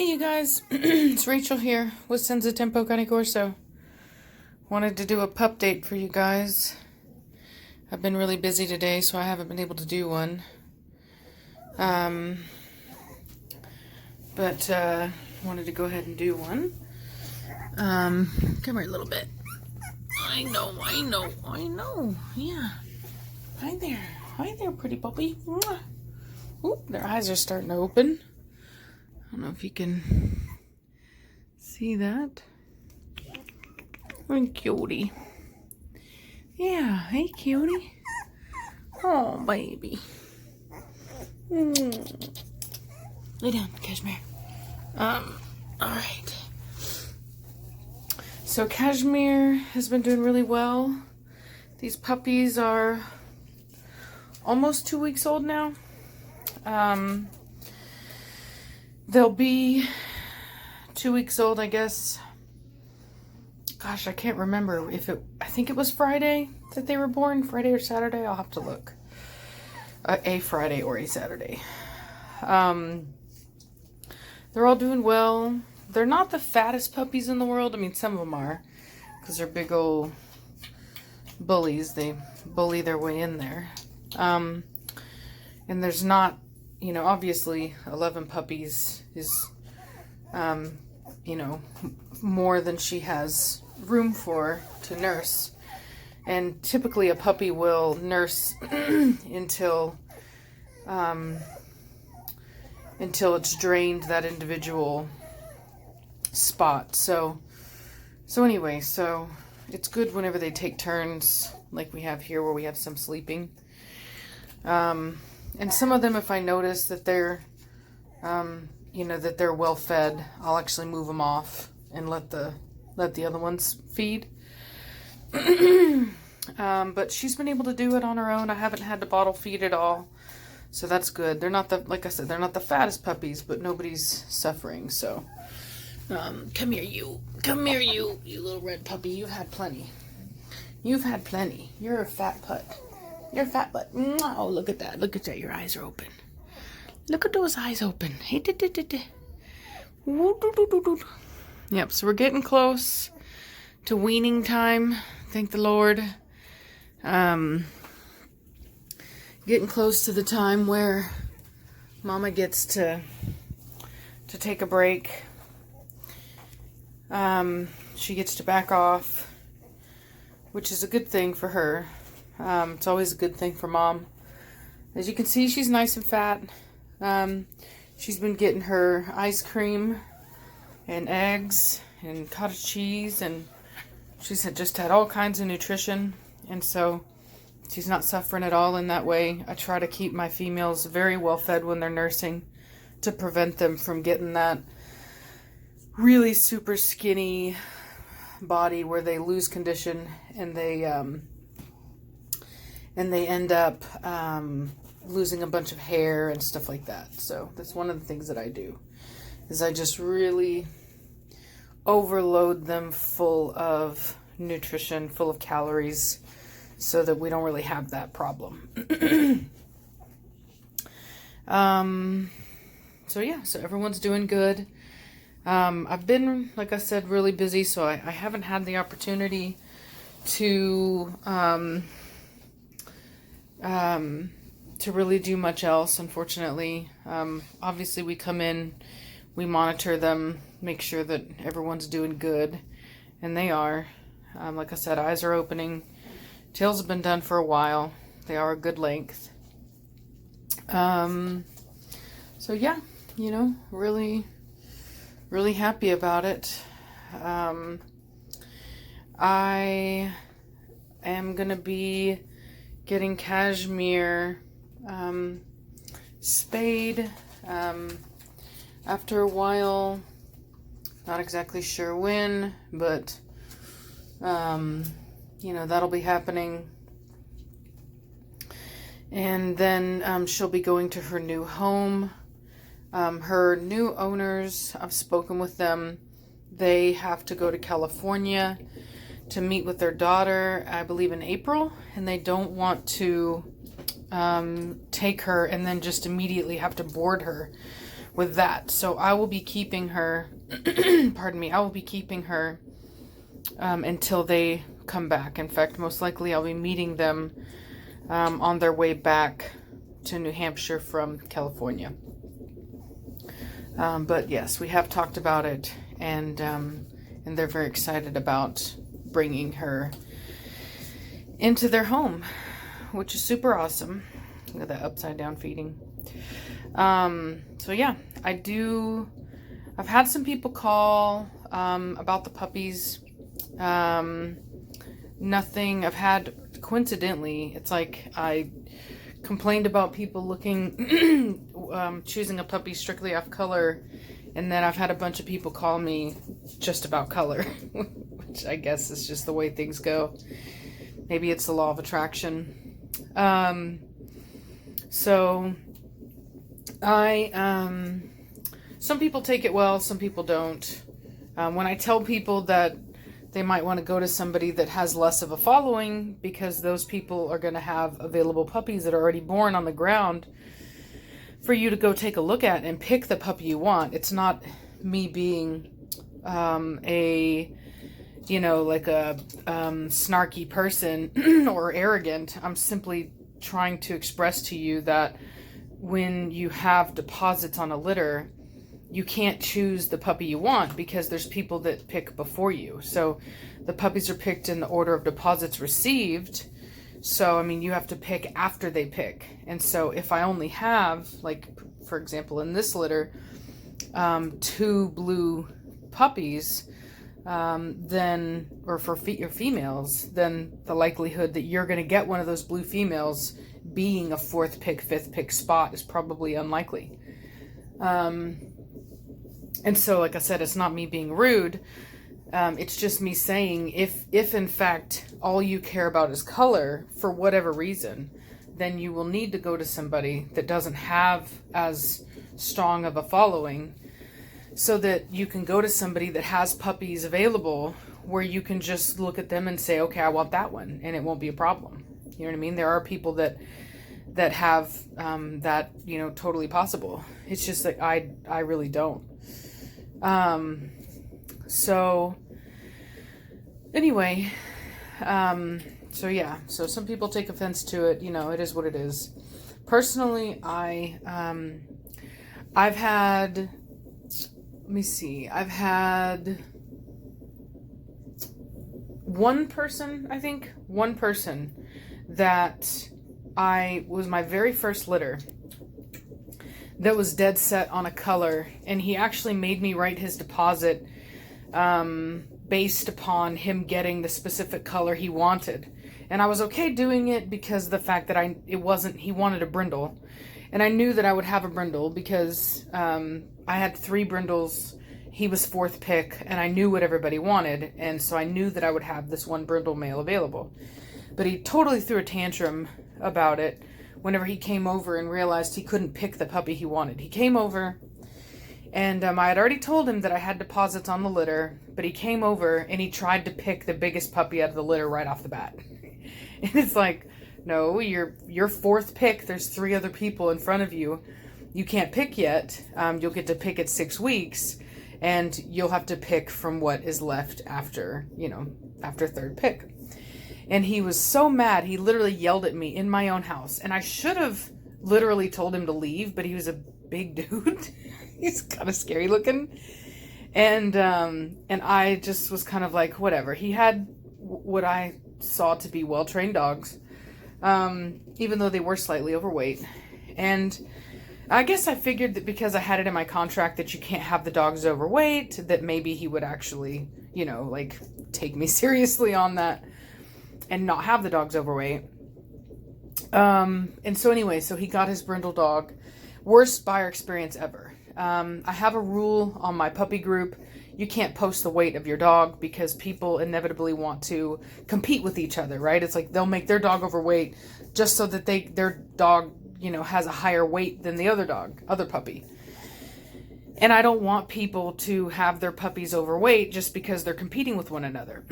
Hey you guys, it's Rachel here with Senza Tempo Cane Corso. Wanted to do a pup date for you guys. I've been really busy today, so I haven't been able to do one. But wanted to go ahead and do one. Come here a little bit. I know. Yeah. Hi there, pretty puppy. Mwah. Oop, their eyes are starting to open. I don't know if you can see that. Oh, cutie. Yeah, hey, cutie. Oh, baby. Lay down, Cashmere. Alright. So Cashmere has been doing really well. These puppies are almost 2 weeks old now. They'll be 2 weeks old, I guess. Gosh, I can't remember I think it was Friday that they were born. Friday or Saturday? I'll have to look. A Friday or a Saturday. They're all doing well. They're not the fattest puppies in the world. I mean, some of them are, because they're big old bullies. They bully their way in there. And there's not, obviously 11 puppies is, more than she has room for to nurse. And typically a puppy will nurse until it's drained that individual spot. So anyway, it's good whenever they take turns like we have here where we have some sleeping. And some of them, if I notice that they're, that they're well fed, I'll actually move them off and let the other ones feed. But she's been able to do it on her own. I haven't had to bottle feed at all, so that's good. They're not like I said, they're not the fattest puppies, but nobody's suffering. So, come here, you little red puppy. You've had plenty. You're a fat putt. You're a fat butt. Oh, look at that. Your eyes are open. Look at those eyes open. Hey, Yep, so we're getting close to weaning time. Thank the Lord. Getting close to the time where Mama gets to take a break. She gets to back off, which is a good thing for her. It's always a good thing for Mom. As you can see, she's nice and fat. She's been getting her ice cream and eggs and cottage cheese, and she's just had all kinds of nutrition, and so she's not suffering at all in that way. I try to keep my females very well fed when they're nursing to prevent them from getting that really super skinny body where they lose condition and they end up losing a bunch of hair and stuff like that. So that's one of the things that I do, is I just really overload them full of nutrition, full of calories, so that we don't really have that problem. So everyone's doing good. I've been, like I said, really busy, so I haven't had the opportunity to really do much else, unfortunately. Obviously we come in, we monitor them, make sure that everyone's doing good, and they are. Like I said, eyes are opening. Tails have been done for a while. They are a good length. So yeah, really, really happy about it. I am gonna be getting Cashmere spayed after a while. Not exactly sure when, but that'll be happening. And then she'll be going to her new home. Her new owners, I've spoken with them. They have to go to California to meet with their daughter, I believe in April, and they don't want to take her and then just immediately have to board her with that. So I will be keeping her, pardon me, I will be keeping her until they come back. In fact, most likely I'll be meeting them on their way back to New Hampshire from California. But yes, we have talked about it, and they're very excited about bringing her into their home, which is super awesome. Look at that upside down feeding. So yeah, I've had some people call about the puppies. Nothing. I've had, coincidentally, it's like I complained about people looking, choosing a puppy strictly off color, and then I've had a bunch of people call me just about color, which I guess is just the way things go. Maybe it's the law of attraction. So some people take it well, some people don't. When I tell people that they might want to go to somebody that has less of a following, because those people are going to have available puppies that are already born on the ground for you to go take a look at and pick the puppy you want. It's not me being like a snarky person or arrogant. I'm simply trying to express to you that when you have deposits on a litter, you can't choose the puppy you want because there's people that pick before you. So the puppies are picked in the order of deposits received. So, I mean, you have to pick after they pick. And so if I only have, like, for example, in this litter, 2 blue puppies, then, or for your females, then the likelihood that you're going to get one of those blue females being a 4th pick, 5th pick spot is probably unlikely. And so, like I said, it's not me being rude. It's just me saying if in fact all you care about is color for whatever reason, then you will need to go to somebody that doesn't have as strong of a following, so that you can go to somebody that has puppies available where you can just look at them and say, okay, I want that one, and it won't be a problem. You know what I mean? There are people that have that, totally possible. It's just that I really don't. So anyway, so yeah, so some people take offense to it, it is what it is. Personally, I've had, I've had one person that was my very first litter that was dead set on a color, and he actually made me write his deposit based upon him getting the specific color he wanted. And I was okay doing it because of the fact that he wanted a brindle, and I knew that I would have a brindle because I had 3 brindles. He was 4th pick, and I knew what everybody wanted, and so I knew that I would have this one brindle male available. But he totally threw a tantrum about it whenever he came over and realized he couldn't pick the puppy he wanted. He came over, and I had already told him that I had deposits on the litter, but he came over and he tried to pick the biggest puppy out of the litter right off the bat. And it's like, no, you're 4th pick. There's 3 other people in front of you. You can't pick yet. You'll get to pick at 6 weeks, and you'll have to pick from what is left after 3rd pick. And he was so mad, he literally yelled at me in my own house. And I should have literally told him to leave, but he was a big dude. He's kind of scary looking. And I just was kind of like, whatever. He had what I saw to be well-trained dogs, even though they were slightly overweight. And I guess I figured that because I had it in my contract that you can't have the dogs overweight, that maybe he would actually, take me seriously on that and not have the dogs overweight. And so anyway, so he got his brindle dog. Worst buyer experience ever. I have a rule on my puppy group. You can't post the weight of your dog because people inevitably want to compete with each other, right? It's like they'll make their dog overweight just so that their dog, has a higher weight than the other puppy. And I don't want people to have their puppies overweight just because they're competing with one another.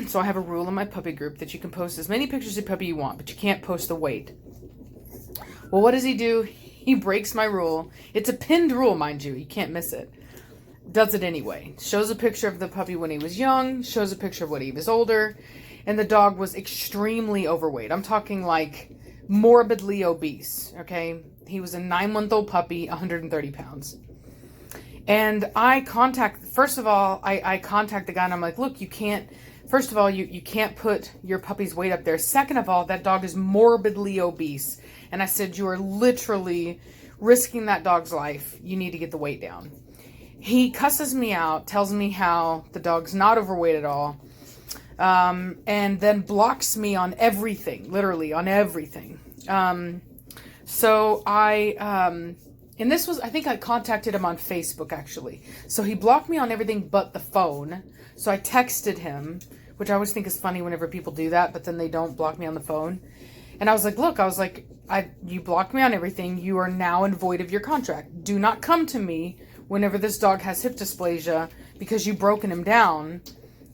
So I have a rule in my puppy group that you can post as many pictures of puppy you want, but you can't post the weight. Well, what does he do? He breaks my rule. It's a pinned rule, mind you. You can't miss it. Does it anyway. Shows a picture of the puppy when he was young. Shows a picture of when he was older. And the dog was extremely overweight. I'm talking like morbidly obese, okay? He was a 9-month-old puppy, 130 pounds. And I contact the guy and I'm like, look, you can't, first of all, you can't put your puppy's weight up there. Second of all, that dog is morbidly obese. And I said, you are literally risking that dog's life. You need to get the weight down. He cusses me out, tells me how the dog's not overweight at all, and then blocks me on everything, literally on everything. So and this was, I think I contacted him on Facebook actually. So he blocked me on everything but the phone. So I texted him, which I always think is funny whenever people do that, but then they don't block me on the phone. And I was like, look, you blocked me on everything. You are now in void of your contract. Do not come to me whenever this dog has hip dysplasia because you've broken him down.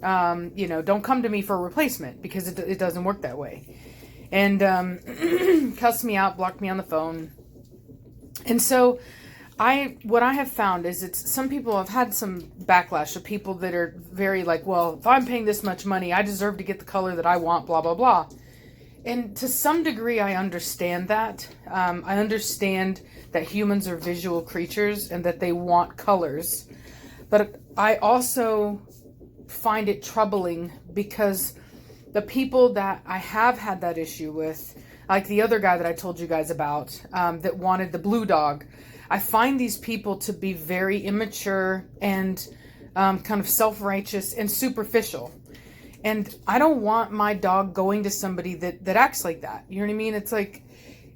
Don't come to me for a replacement because it doesn't work that way. And cussed me out, blocked me on the phone. And so what I have found is some people have had some backlash of people that are very like, well, if I'm paying this much money, I deserve to get the color that I want, blah, blah, blah. And to some degree, I understand that. I understand that humans are visual creatures and that they want colors. But I also find it troubling because the people that I have had that issue with, like the other guy that I told you guys about, that wanted the blue dog, I find these people to be very immature and kind of self-righteous and superficial. And I don't want my dog going to somebody that acts like that. You know what I mean? It's like,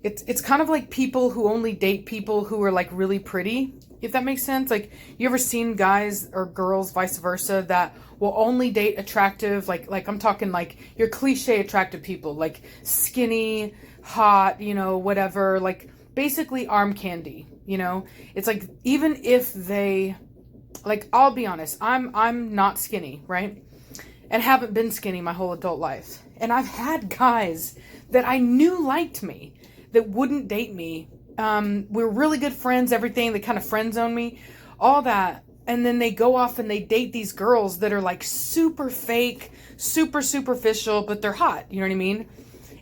it's kind of like people who only date people who are like really pretty, if that makes sense. Like, you ever seen guys or girls, vice versa, that will only date attractive, like I'm talking like your cliche attractive people, like skinny, hot, whatever, like basically arm candy, It's like, even if they, like, I'll be honest, I'm not skinny, right? And haven't been skinny my whole adult life. And I've had guys that I knew liked me that wouldn't date me. We're really good friends, everything. They kind of friend zone me, all that. And then they go off and they date these girls that are like super fake, super superficial, but they're hot. You know what I mean?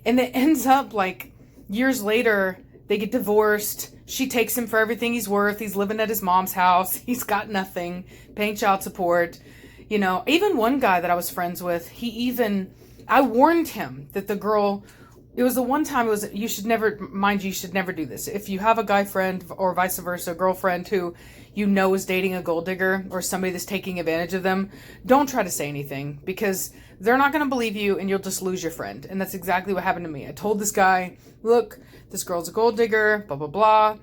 And it ends up like years later, they get divorced. She takes him for everything he's worth. He's living at his mom's house. He's got nothing, paying child support. Even one guy that I was friends with, I warned him that the girl, it was the one time you should never do this. If you have a guy friend or vice versa, a girlfriend who is dating a gold digger or somebody that's taking advantage of them, don't try to say anything because they're not going to believe you and you'll just lose your friend. And that's exactly what happened to me. I told this guy, look, this girl's a gold digger, blah, blah, blah.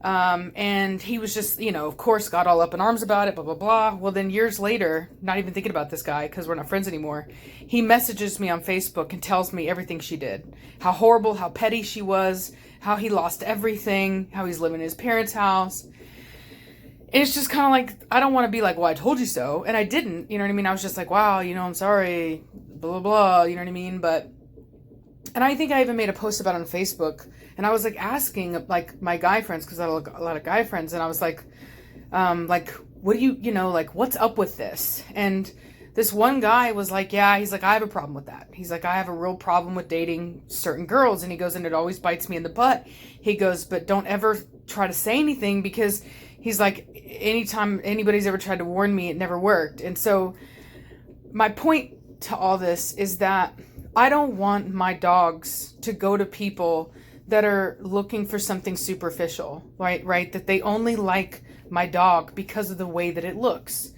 And he was just, of course, got all up in arms about it, blah, blah, blah. Well, then years later, not even thinking about this guy because we're not friends anymore, he messages me on Facebook and tells me everything she did. How horrible, how petty she was, how he lost everything, how he's living in his parents' house. And it's just kind of like, I don't want to be like, well, I told you so. And I didn't, you know what I mean? I was just like, wow, I'm sorry, blah, blah, blah, you know what I mean? And I think I even made a post about it on Facebook. And I was like asking like my guy friends, because I have a lot of guy friends. And I was like, what do you, like, what's up with this? And this one guy was like, yeah, he's like, I have a problem with that. He's like, I have a real problem with dating certain girls. And he goes, and it always bites me in the butt. He goes, but don't ever try to say anything because he's like, anytime anybody's ever tried to warn me, it never worked. And so my point to all this is that I don't want my dogs to go to people that are looking for something superficial, right? That they only like my dog because of the way that it looks.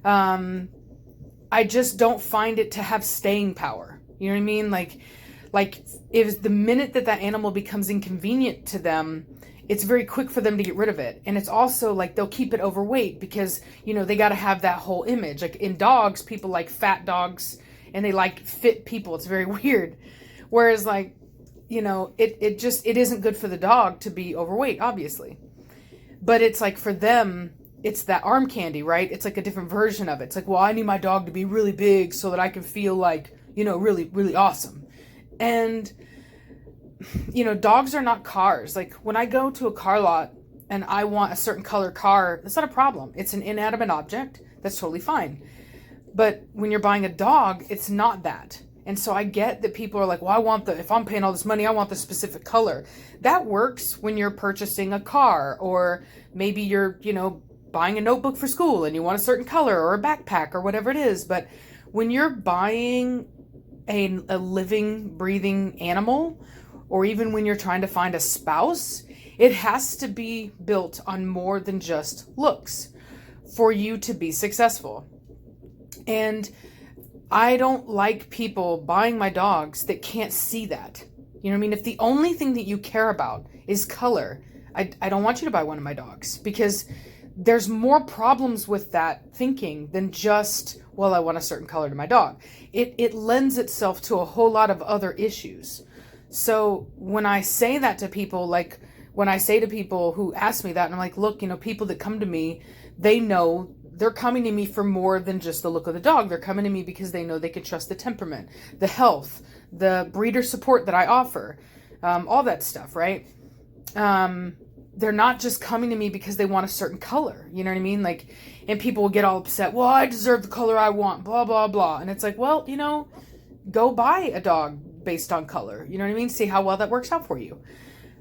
I just don't find it to have staying power. You know what I mean? Like if the minute that animal becomes inconvenient to them, it's very quick for them to get rid of it. And it's also like they'll keep it overweight because, they got to have that whole image. Like in dogs, people like fat dogs and they like fit people. It's very weird. Whereas like, it isn't good for the dog to be overweight, obviously. But it's like for them, it's that arm candy, right? It's like a different version of it. It's like, well, I need my dog to be really big so that I can feel like, really, really awesome. And dogs are not cars. Like when I go to a car lot and I want a certain color car, that's not a problem. It's an inanimate object. That's totally fine. But when you're buying a dog, it's not that. And so I get that people are like, well, if I'm paying all this money, I want the specific color. That works when you're purchasing a car, or maybe you're, buying a notebook for school and you want a certain color, or a backpack, or whatever it is. But when you're buying a living, breathing animal, or even when you're trying to find a spouse, it has to be built on more than just looks for you to be successful. And I don't like people buying my dogs that can't see that. You know what I mean? If the only thing that you care about is color, I don't want you to buy one of my dogs, because there's more problems with that thinking than just, well, I want a certain color to my dog. It lends itself to a whole lot of other issues. So when I say that to people, like when I say to people who ask me that, and I'm like, look, people that come to me, they know they're coming to me for more than just the look of the dog. They're coming to me because they know they can trust the temperament, the health, the breeder support that I offer, all that stuff, right? They're not just coming to me because they want a certain color. You know what I mean? Like, and people will get all upset. Well, I deserve the color I want, blah, blah, blah. And it's like, well, go buy a dog based on color. You know what I mean? See how well that works out for you.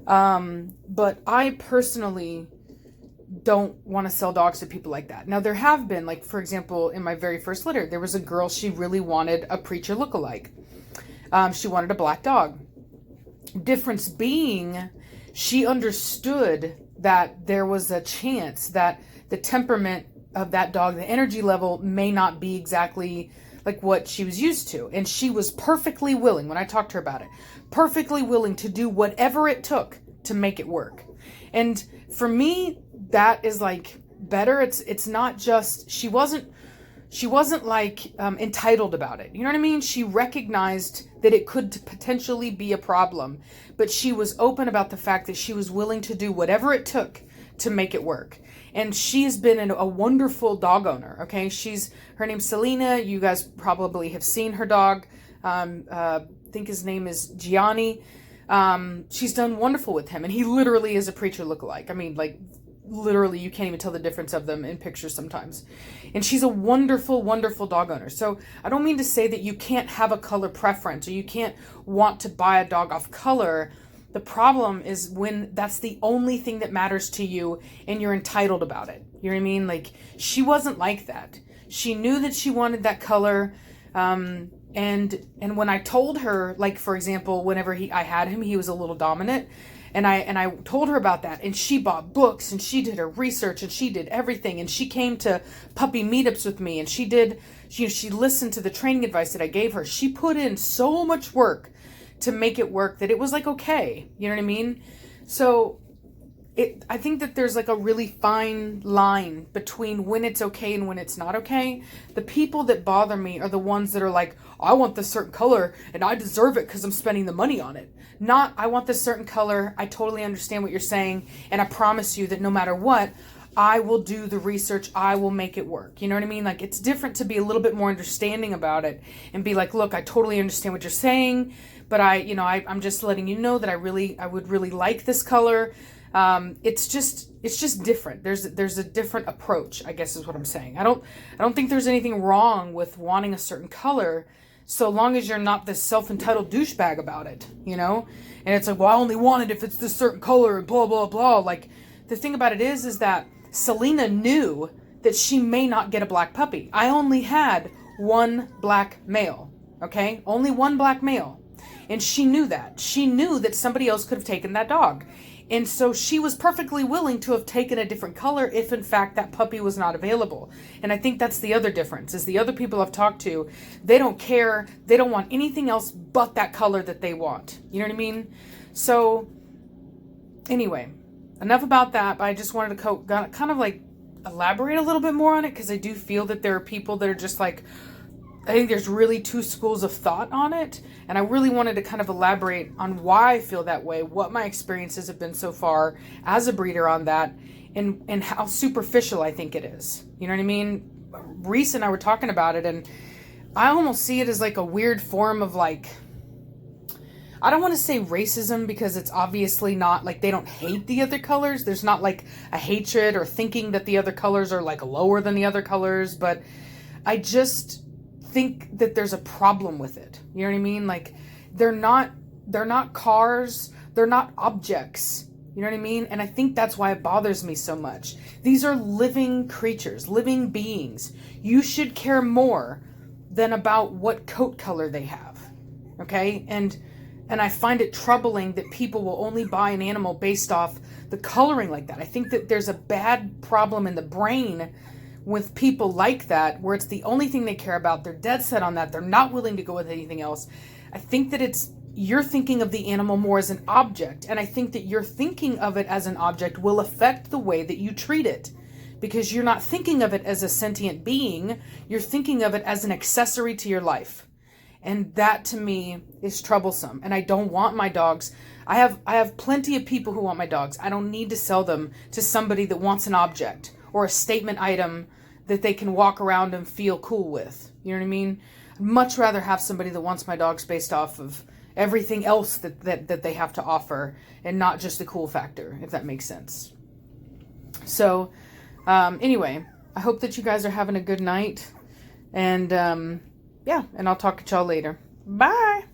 But I personally don't want to sell dogs to people like that. Now, there have been, like, for example, in my very first litter, there was a girl, she really wanted a preacher lookalike. She wanted a black dog. Difference being, she understood that there was a chance that the temperament of that dog, the energy level, may not be exactly like what she was used to. And she was perfectly willing, when I talked to her about it, perfectly willing to do whatever it took to make it work. And for me, that is like better. It's not just, she wasn't like entitled about it. You know what I mean? She recognized that it could potentially be a problem, but she was open about the fact that she was willing to do whatever it took to make it work. And she's been a wonderful dog owner. Okay. Her name's Selena. You guys probably have seen her dog. I think his name is Gianni. She's done wonderful with him, and he literally is a preacher lookalike. I mean, like, literally, you can't even tell the difference of them in pictures sometimes. And she's a wonderful, wonderful dog owner. So I don't mean to say that you can't have a color preference, or you can't want to buy a dog off color. The problem is when that's the only thing that matters to you and you're entitled about it. You know what I mean? Like, she wasn't like that. She knew that she wanted that color. And when I told her, like, for example, whenever I had him, he was a little dominant. And I told her about that, and she bought books, and she did her research, and she did everything, and she came to puppy meetups with me, and she listened to the training advice that I gave her. She put in so much work to make it work that it was like, okay, you know what I mean? So I think that there's like a really fine line between when it's okay and when it's not okay. The people that bother me are the ones that are like, I want this certain color and I deserve it because I'm spending the money on it. Not, I want this certain color. I totally understand what you're saying. And I promise you that no matter what, I will do the research. I will make it work. You know what I mean? Like, it's different to be a little bit more understanding about it and be like, look, I totally understand what you're saying, but I'm just letting you know that I would really like this color. It's just different. There's a different approach, I guess is what I'm saying. I don't think there's anything wrong with wanting a certain color, so long as you're not this self-entitled douchebag about it, And it's like, well, I only want it if it's this certain color and blah, blah, blah. Like, the thing about it is that Selena knew that she may not get a black puppy. I only had one black male, okay? Only one black male. And she knew that. She knew that somebody else could have taken that dog. And so she was perfectly willing to have taken a different color if, in fact, that puppy was not available. And I think that's the other difference, is the other people I've talked to, they don't care. They don't want anything else but that color that they want. You know what I mean? So, anyway, enough about that. But I just wanted to kind of like elaborate a little bit more on it, because I do feel that there are people that are just like, I think there's really two schools of thought on it. And I really wanted to kind of elaborate on why I feel that way, what my experiences have been so far as a breeder on that, and how superficial I think it is. You know what I mean? Reese and I were talking about it, and I almost see it as like a weird form of like, I don't want to say racism because it's obviously not like they don't hate the other colors. There's not like a hatred or thinking that the other colors are like lower than the other colors, but I just think that there's a problem with it. You know what I mean? Like they're not cars, they're not objects. You know what I mean? And I think that's why it bothers me so much. These are living creatures, living beings. You should care more than about what coat color they have. Okay? And I find it troubling that people will only buy an animal based off the coloring like that. I think that there's a bad problem in the brain with people like that, where it's the only thing they care about. They're dead set on that. They're not willing to go with anything else. I think that you're thinking of the animal more as an object. And I think that your thinking of it as an object will affect the way that you treat it. Because you're not thinking of it as a sentient being. You're thinking of it as an accessory to your life. And that to me is troublesome. And I don't want my dogs. I have plenty of people who want my dogs. I don't need to sell them to somebody that wants an object or a statement item that they can walk around and feel cool with. You know what I mean? I'd much rather have somebody that wants my dogs based off of everything else that they have to offer and not just the cool factor, if that makes sense. So, anyway, I hope that you guys are having a good night. And, yeah, and I'll talk to y'all later. Bye!